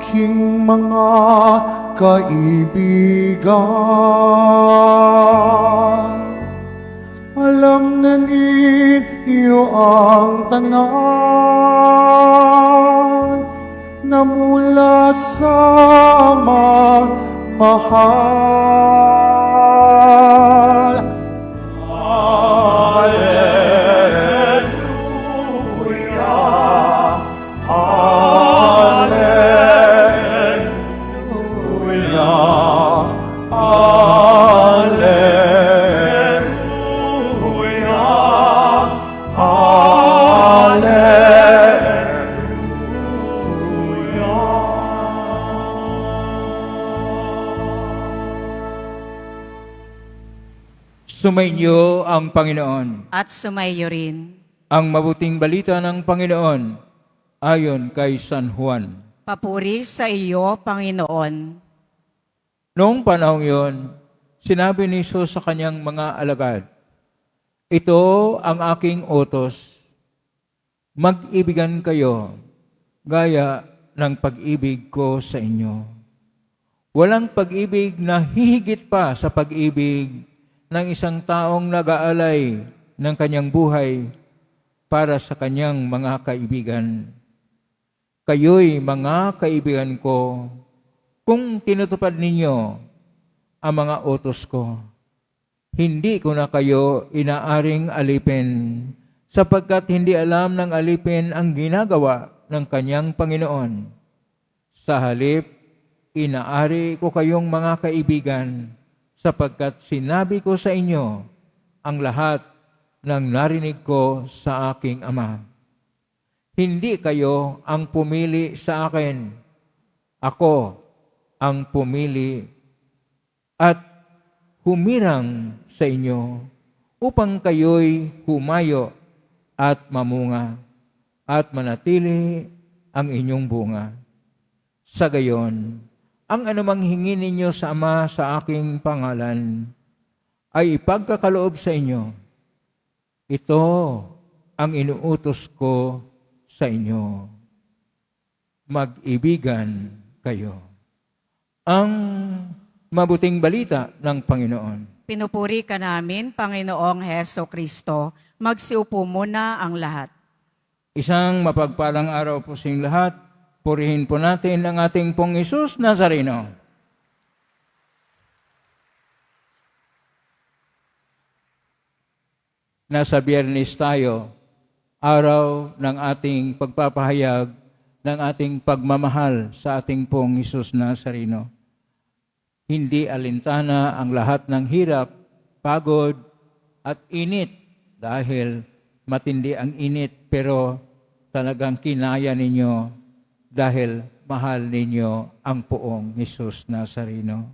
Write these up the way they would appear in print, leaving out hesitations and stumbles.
aking mga kaibigan. Alam na ninyo ang tanan na mula sa mahal. Hallelujah, Hallelujah, Hallelujah, Sumainyo ang Panginoon. At sumayo rin. Ang mabuting balita ng Panginoon ayon kay San Juan. Papuri sa iyo, Panginoon. Noong panahong yon, sinabi ni Jesus sa kanyang mga alagad, "Ito ang aking utos. Mag-ibigan kayo gaya ng pag-ibig ko sa inyo. Walang pag-ibig na hihigit pa sa pag-ibig ng isang taong nag-aalay ng kanyang buhay para sa kanyang mga kaibigan. Kayo'y mga kaibigan ko kung tinutupad ninyo ang mga utos ko. Hindi ko na kayo inaaring alipin sapagkat hindi alam ng alipin ang ginagawa ng kanyang Panginoon. Sa halip, inaari ko kayong mga kaibigan sapagkat sinabi ko sa inyo ang lahat ng narinig ko sa aking Ama. Hindi kayo ang pumili sa akin. Ako ang pumili at humirang sa inyo upang kayo'y humayo at mamunga at manatili ang inyong bunga. Sa gayon, ang anumang hingin ninyo sa Ama sa aking pangalan ay ipagkakaloob sa inyo. Ito ang inuutos ko sa inyo. Mag-ibigan kayo." Ang mabuting balita ng Panginoon. Pinupuri ka namin, Panginoong Heso Kristo. Magsiupo muna ang lahat. Isang mapagpalang araw po sa inyong lahat. Purihin po natin ang ating pong Jesus Nazareno. Nasa Biyernes tayo, araw ng ating pagpapahayag ng ating pagmamahal sa ating pong Jesus Nazareno. Hindi alintana ang lahat ng hirap, pagod at init dahil matindi ang init pero talagang kinaya ninyo dahil mahal ninyo ang poong Jesus Nazareno.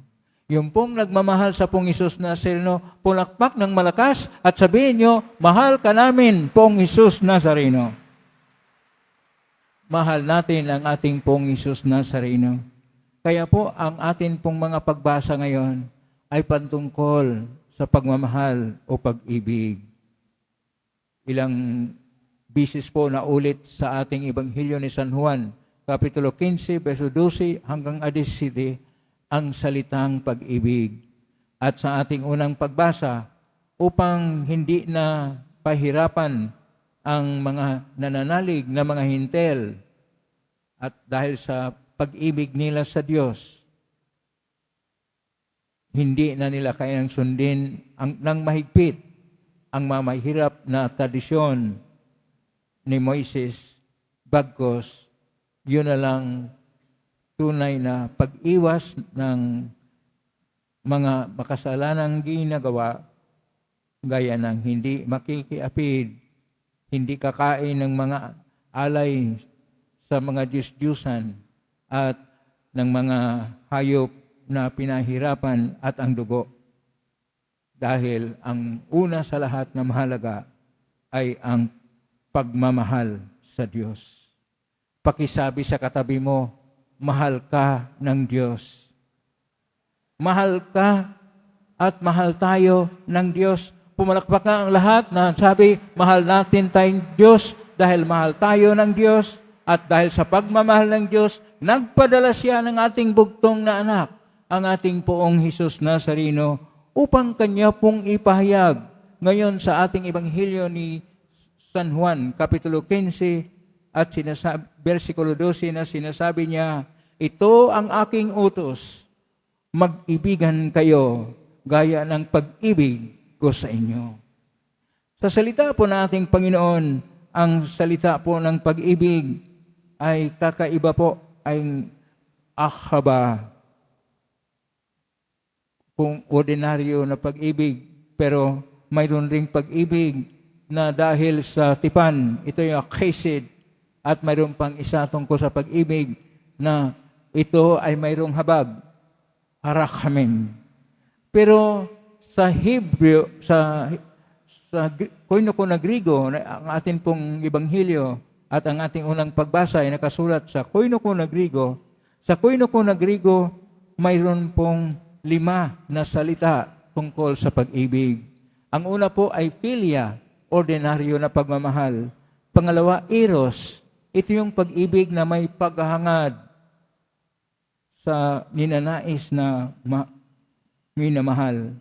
Yung pong nagmamahal sa pong Jesus Nazareno, pulakpak ng malakas at sabihin nyo, "Mahal ka namin, pong Jesus Nazareno." Mahal natin ang ating pong Jesus Nazareno. Kaya po ang atin pong mga pagbasa ngayon ay pantungkol sa pagmamahal o pag-ibig. Ilang bisis po na ulit sa ating Ebanghelyo ni San Juan, Kapitulo 15, verso 12 hanggang 17, ang salitang pag-ibig. At sa ating unang pagbasa, upang hindi na pahirapan ang mga nananalig na mga hintel at dahil sa pag-ibig nila sa Diyos, hindi na nila kayang sundin ng mahigpit ang mamahirap na tradisyon ni Moises, bagkos yun na lang tunay na pag-iwas ng mga makasalanang ginagawa gaya ng hindi makikiapid, hindi kakain ng mga alay sa mga Diyos-Diyusan at ng mga hayop na pinahirapan at ang dugo. Dahil ang una sa lahat na mahalaga ay ang pagmamahal sa Diyos. Pakisabi sa katabi mo, mahal ka ng Diyos. Mahal ka at mahal tayo ng Diyos. Pumalakpak na ang lahat na sabi, mahal natin tayong Diyos dahil mahal tayo ng Diyos. At dahil sa pagmamahal ng Diyos, nagpadala siya ng ating bugtong na anak, ang ating poong Hesus Nazareno, upang kanya pong ipahayag. Ngayon sa ating Ebanghelyo ni San Juan, Kapitulo 15, at versikulo 12 na sinasabi niya, ito ang aking utos, mag-ibigan kayo, gaya ng pag-ibig ko sa inyo. Sa salita po ng ating Panginoon, ang salita po ng pag-ibig ay kakaiba po, ay akhaba. Kung ordinaryo na pag-ibig, pero mayroon ring pag-ibig na dahil sa tipan, ito yung chesed, at mayroon pang isa tungkol sa pag-ibig na ito ay mayroong habag, harakhamin. Pero sa Hebrew, sa Koinoko na Grigo, ang atin pong Ebanghelyo at ang ating unang pagbasa ay nakasulat sa Koinoko na Grigo. Sa Koinoko na Grigo, mayroon pong 5 na salita tungkol sa pag-ibig. Ang una po ay philia, ordinaryo na pagmamahal. Pangalawa, eros. Ito yung pag-ibig na may paghahangad sa ninanais na minamahal.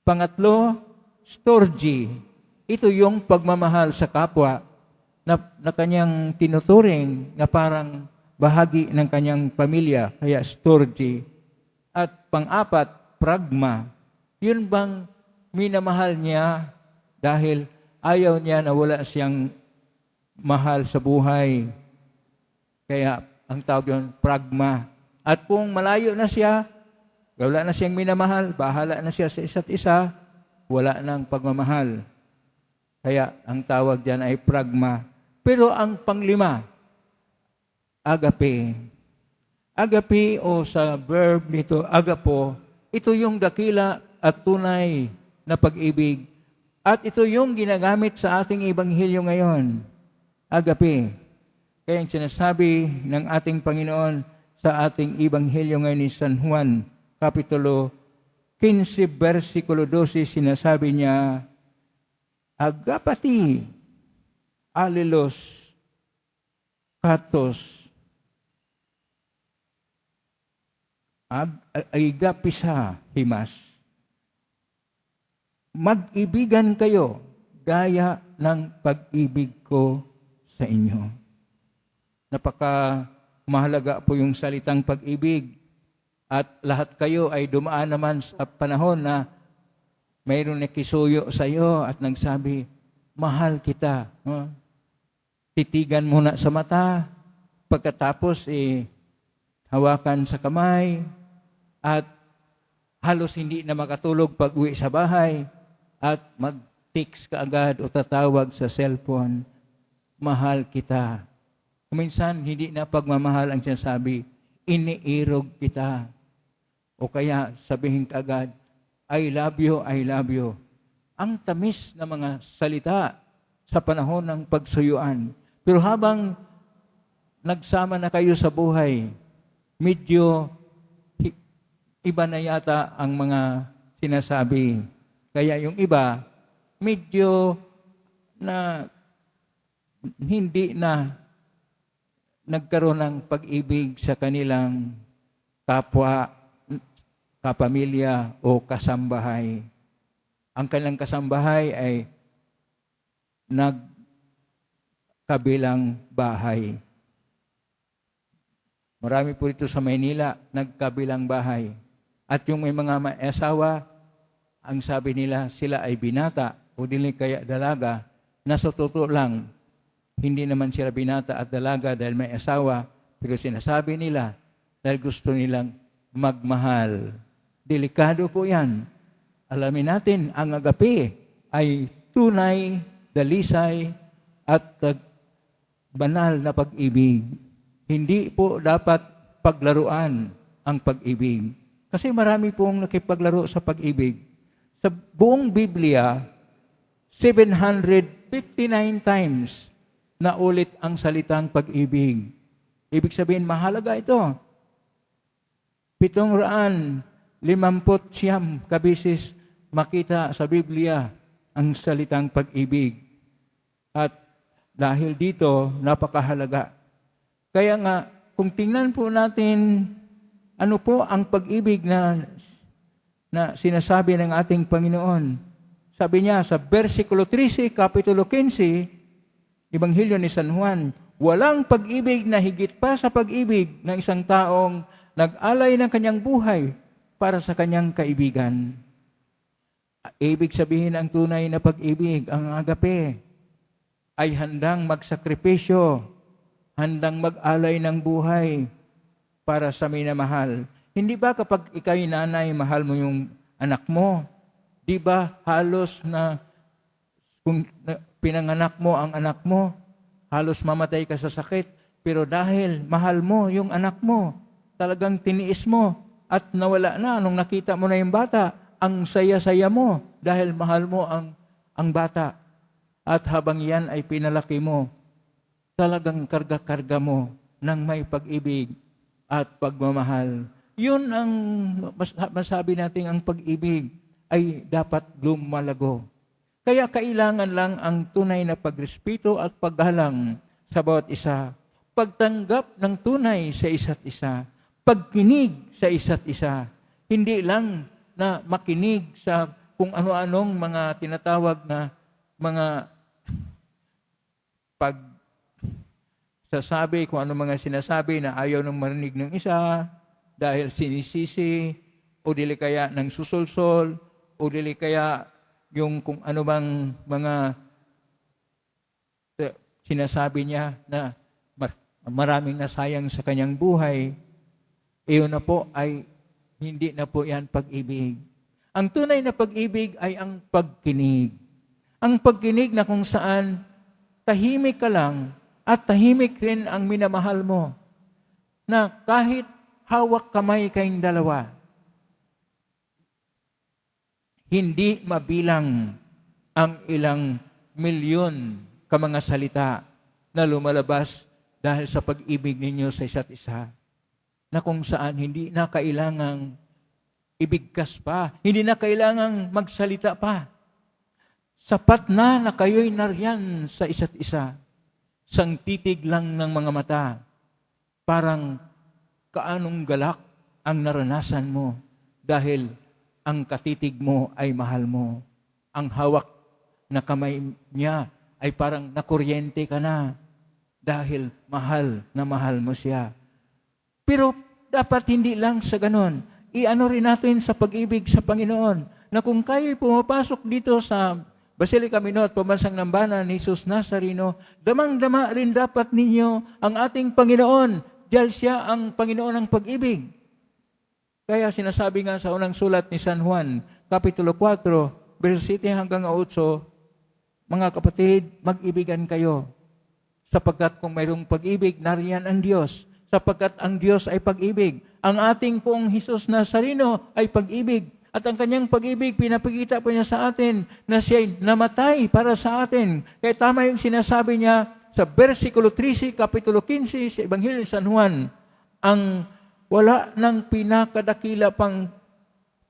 Pangatlo, storge. Ito yung pagmamahal sa kapwa na kanyang tinuturing na parang bahagi ng kanyang pamilya, kaya storge. At pang-apat, pragma. Yun bang minamahal niya dahil ayaw niya na wala siyang mahal sa buhay. Kaya ang tawag yun, pragma. At kung malayo na siya, wala na siyang minamahal, bahala na siya sa isa't isa, wala nang pagmamahal. Kaya ang tawag diyan ay pragma. Pero ang panglima, agape. Agape o sa verb nito, agapo, ito yung dakila at tunay na pag-ibig. At ito yung ginagamit sa ating Ebanghelyo ngayon. Agape. Kaya ang sinasabi ng ating Panginoon sa ating Ebanghelyo ngayon ni San Juan, Kapitulo 15, versikulo 12, sinasabi niya, agapati, alilos, katos, agapisa, himas. Mag-ibigan kayo gaya ng pag-ibig ko sa inyo. Napaka mahalaga po yung salitang pag-ibig. At lahat kayo ay dumaan naman sa panahon na mayroon nakisuyo sa iyo at nagsabi, mahal kita. No? Titigan muna sa mata, pagkatapos hawakan sa kamay, at halos hindi na makatulog pag uwi sa bahay, at mag-text ka agad o tatawag sa cellphone, mahal kita. Minsan, hindi na pagmamahal ang sinasabi, iniirog kita. O kaya sabihin ka agad, I love you, I love you. Ang tamis na mga salita sa panahon ng pagsuyuan. Pero habang nagsama na kayo sa buhay, medyo iba na yata ang mga sinasabi. Kaya yung iba, medyo na hindi na nagkaroon ng pag-ibig sa kanilang kapwa, kapamilya o kasambahay. Ang kanilang kasambahay ay nagkabilang bahay. Marami po rito sa Maynila, nagkabilang bahay. At yung may mga asawa, ang sabi nila, sila ay binata o dili kaya dalaga, na sa totoo lang, hindi naman sila binata at dalaga dahil may asawa, pero sinasabi nila dahil gusto nilang magmahal. Delikado po yan. Alamin natin, ang agape ay tunay, dalisay, at banal na pag-ibig. Hindi po dapat paglaruan ang pag-ibig. Kasi marami pong nakipaglaro sa pag-ibig. Sa buong Biblia, 759 times na ulit ang salitang pag-ibig. Ibig sabihin, mahalaga ito. 759 kabisis makita sa Biblia ang salitang pag-ibig. At Dahil dito, napakahalaga. Kaya nga, kung tingnan po natin, ano po ang pag-ibig na sinasabi ng ating Panginoon. Sabi niya sa versikulo 13, kapitulo 15, Ebanghelyo ni San Juan, walang pag-ibig na higit pa sa pag-ibig ng isang taong nag-alay ng kanyang buhay para sa kanyang kaibigan. Ibig sabihin ang tunay na pag-ibig, ang agape, ay handang magsakripisyo, handang mag-alay ng buhay para sa minamahal. Hindi ba kapag ikay nanay, mahal mo yung anak mo? Di ba halos na kung pinanganak mo ang anak mo, halos mamatay ka sa sakit, pero dahil mahal mo yung anak mo, talagang tiniis mo at nawala na nung nakita mo na yung bata, ang saya-saya mo dahil mahal mo ang bata. At habang yan ay pinalaki mo, talagang karga-karga mo ng may pag-ibig at pagmamahal. Yun ang masabi natin, ang pag-ibig ay dapat lumalago. Kaya kailangan lang ang tunay na pagrespeto at paggalang sa bawat isa, pagtanggap ng tunay sa isa't isa, pagkinig sa isa't isa. Hindi lang na makinig sa kung ano-anong mga tinatawag na mga pagsasabi, kung ano mga sinasabi na ayaw nang marinig ng isa dahil sinisisi o dili kaya ng susulsol o dili kaya yung kung ano bang mga sinasabi niya na maraming nasayang sa kanyang buhay, iyon na po ay hindi na po yan pag-ibig. Ang tunay na pag-ibig ay ang pagkinig. Ang pagkinig na kung saan tahimik ka lang at tahimik rin ang minamahal mo. Na kahit hawak kamay kayong dalawa, hindi mabilang ang ilang milyon ka mga salita na lumalabas dahil sa pag-ibig ninyo sa isa't isa. Na kung saan hindi na kailangang ibigkas pa, hindi na kailangang magsalita pa. Sapat na kayo'y nariyan sa isa't isa. Sang titig lang ng mga mata. Parang kaanong galak ang naranasan mo dahil ang katitig mo ay mahal mo. Ang hawak na kamay niya ay parang nakuryente ka na dahil mahal na mahal mo siya. Pero dapat hindi lang sa ganon. Iano rin natin sa pag-ibig sa Panginoon na kung kayo'y pumapasok dito sa Basilica Minor at Pambansang Nambana ni Jesus Nazareno, damang-dama rin dapat ninyo ang ating Panginoon dahil siya ang Panginoon ng pag-ibig. Kaya sinasabi nga sa unang sulat ni San Juan, Kapitulo 4, verse 7 hanggang 8, mga kapatid, mag-ibigan kayo. Sapagkat kung mayroong pag-ibig, nariyan ang Diyos. Sapagkat ang Diyos ay pag-ibig. Ang ating pong Jesus Nazareno ay pag-ibig. At ang kanyang pag-ibig, pinapakita po niya sa atin na siya'y namatay para sa atin. Kaya tama yung sinasabi niya sa versikulo 13, kapitulo 15 sa Ebanghelyo ni San Juan, ang wala ng pinakadakila pang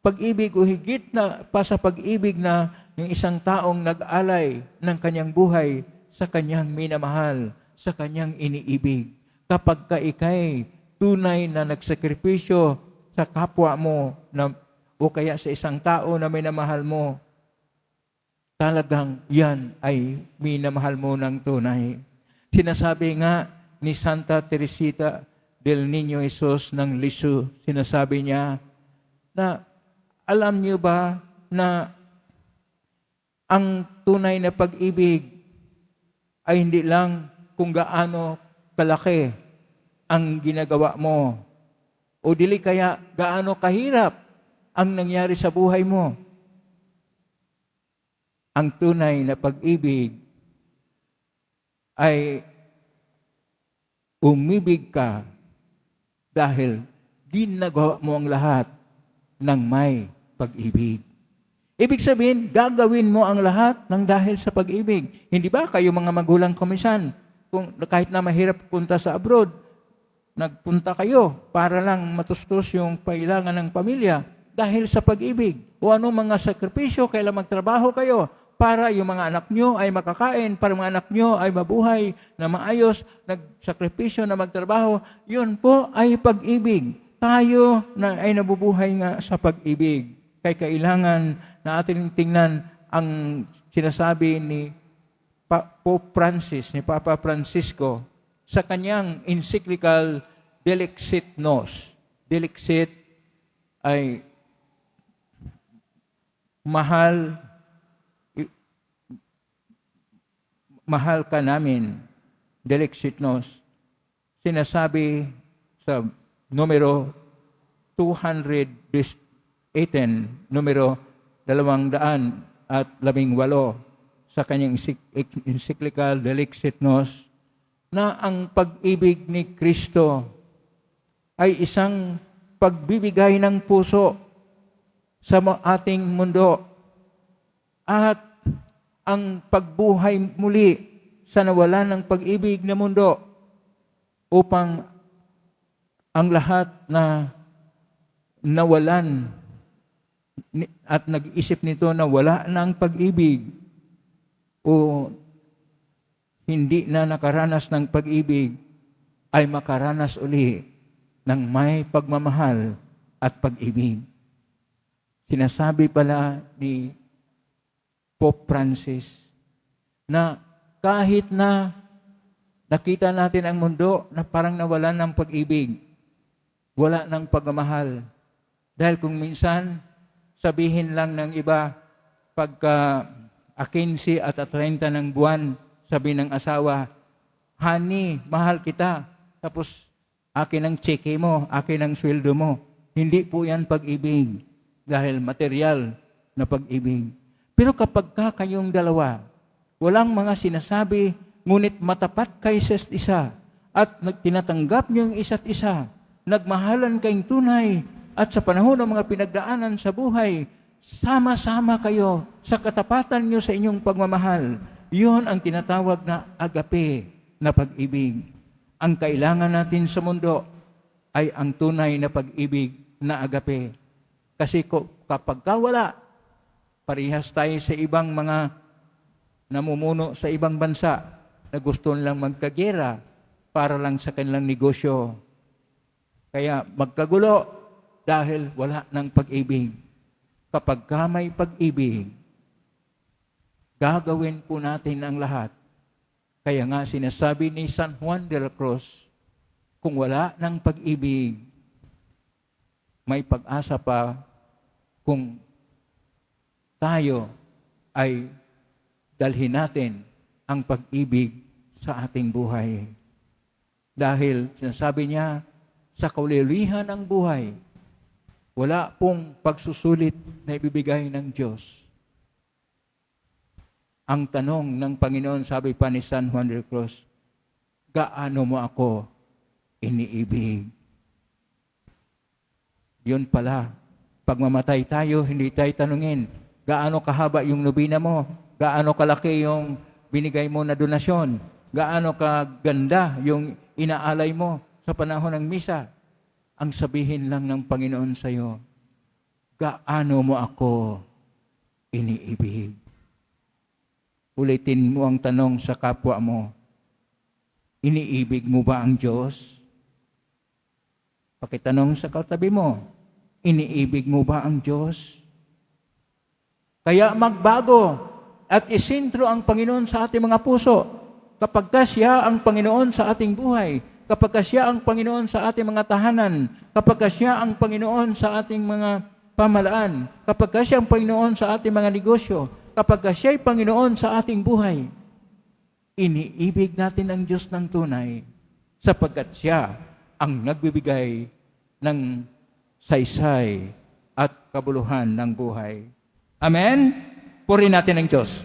pag-ibig o higit na pa sa pag-ibig na yung isang taong nag-alay ng kanyang buhay sa kanyang minamahal, sa kanyang iniibig. Kapag ka ikay tunay na nagsakripisyo sa kapwa mo na o kaya sa isang tao na minamahal mo, talagang yan ay minamahal mo ng tunay. Sinasabi nga ni Santa Teresita del Niño Jesus ng Lisieux, sinasabi niya na alam niyo ba na ang tunay na pag-ibig ay hindi lang kung gaano kalaki ang ginagawa mo o dili kaya gaano kahirap ang nangyari sa buhay mo. Ang tunay na pag-ibig ay umibig ka dahil ginagawa mo ang lahat ng may pag-ibig. Ibig sabihin, gagawin mo ang lahat ng dahil sa pag-ibig. Hindi ba kayo mga magulang komisan, kung kahit na mahirap punta sa abroad, nagpunta kayo para lang matustos yung kailangan ng pamilya, dahil sa pag-ibig. O anong mga sakripisyo, kailan magtrabaho kayo para yung mga anak nyo ay makakain, para mga anak nyo ay mabuhay na maayos, nagsakripisyo na magtrabaho. Yun po ay pag-ibig. Tayo na ay nabubuhay nga sa pag-ibig. Kaya kailangan na ating tingnan ang sinasabi ni Pope Francis, ni Papa Francisco, sa kanyang encyclical Delexit Nos. Delexit ay mahal ka namin. Delexit Nos. Sinasabi sa numero 218, numero 218 sa kanyang encyclical Delexit Nos, na ang pag-ibig ni Kristo ay isang pagbibigay ng puso sa ating mundo at ang pagbuhay muli sa nawalan ng pag-ibig na mundo upang ang lahat na nawalan at nag-isip nito na wala na ang pag-ibig o hindi na nakaranas ng pag-ibig ay makaranas uli ng may pagmamahal at pag-ibig. Sinasabi pala ni Pope Francis na kahit na nakita natin ang mundo na parang nawalan ng pag-ibig, wala ng pagmamahal. Dahil kung minsan, sabihin lang ng iba, pagka 15 at 30 ng buwan, sabi ng asawa, honey, mahal kita. Tapos, akin ang cheque mo, akin ang sweldo mo. Hindi po yan pag-ibig. Dahil material na pag-ibig. Pero kapag kayong dalawa, walang mga sinasabi, ngunit matapat kayo sa isa't isa, at tinatanggap niyo yung isa't isa, nagmahalan kayong tunay, at sa panahon ng mga pinagdaanan sa buhay, sama-sama kayo sa katapatan niyo sa inyong pagmamahal. Yun ang tinatawag na agape na pag-ibig. Ang kailangan natin sa mundo ay ang tunay na pag-ibig na agape. Kasi kapag wala, parehas tayo sa ibang mga namumuno sa ibang bansa na gusto nilang magkagera para lang sa kanilang negosyo. Kaya magkagulo dahil wala ng pag-ibig. Kapag may pag-ibig, gagawin po natin ang lahat. Kaya nga sinasabi ni San Juan de la Cruz, kung wala ng pag-ibig, may pag-asa pa kung tayo ay dalhin natin ang pag-ibig sa ating buhay. Dahil sinasabi niya, sa kaulilihan ng buhay, wala pong pagsusulit na ibibigay ng Diyos. Ang tanong ng Panginoon, sabi pa ni San Juan de la Cruz, gaano mo ako iniibig? Yun pala, pag mamatay tayo, hindi tayo tanungin, gaano kahaba yung nobina mo? Gaano kalaki yung binigay mo na donasyon? Gaano kaganda yung inaalay mo sa panahon ng misa? Ang sabihin lang ng Panginoon sa iyo, gaano mo ako iniibig? Ulitin mo ang tanong sa kapwa mo, iniibig mo ba ang Diyos? Pakitanong sa katabi mo, iniibig mo ba ang Diyos? Kaya magbago at isintro ang Panginoon sa ating mga puso. Kapag siya ang Panginoon sa ating buhay, kapag siya ang Panginoon sa ating mga tahanan, kapag siya ang Panginoon sa ating mga pamalaan, kapag siya ang Panginoon sa ating mga negosyo, kapag siya ay Panginoon sa ating buhay, iniibig natin ang Diyos ng tunay sapagkat siya ang nagbibigay ng saysay at kabuluhan ng buhay. Amen? Purihin natin ang Diyos.